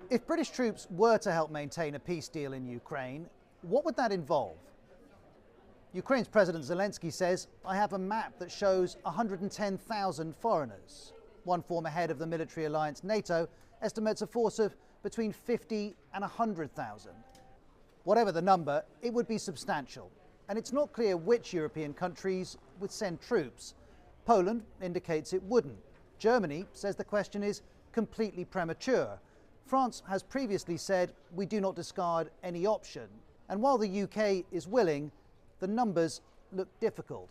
If British troops were to help maintain a peace deal in Ukraine, what would that involve? Ukraine's President Zelensky says, "I have a map that shows 110,000 foreigners." One former head of the military alliance NATO estimates a force of between 50 and 100,000. Whatever the number, it would be substantial. And it's not clear which European countries would send troops. Poland indicates it wouldn't. Germany says the question is completely premature. France has previously said we do not discard any option. And while the UK is willing, the numbers look difficult.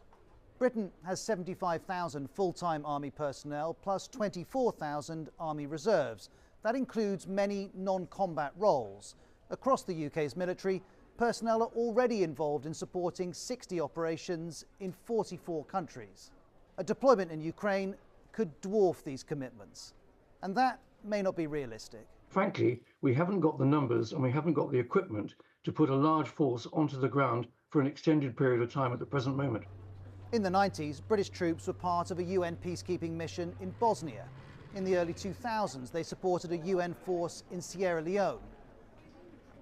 Britain has 75,000 full-time army personnel plus 24,000 army reserves. That includes many non-combat roles. Across the UK's military, personnel are already involved in supporting 60 operations in 44 countries. A deployment in Ukraine could dwarf these commitments, and that may not be realistic. Frankly, we haven't got the numbers and we haven't got the equipment to put a large force onto the ground for an extended period of time at the present moment. In the 90s, British troops were part of a UN peacekeeping mission in Bosnia. In the early 2000s, they supported a UN force in Sierra Leone.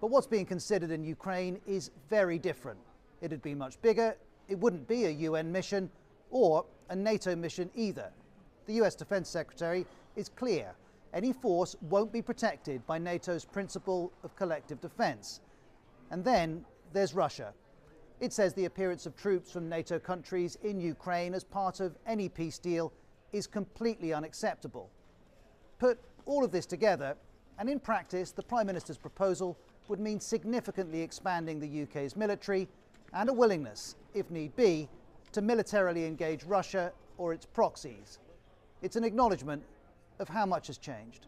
But what's being considered in Ukraine is very different. It'd be much bigger, it wouldn't be a UN mission or a NATO mission either. The US Defense Secretary is clear. Any force won't be protected by NATO's principle of collective defense. And then there's Russia. It says the appearance of troops from NATO countries in Ukraine as part of any peace deal is completely unacceptable. Put all of this together, and in practice, the Prime Minister's proposal would mean significantly expanding the UK's military and a willingness, if need be, to militarily engage Russia or its proxies. It's an acknowledgement of how much has changed.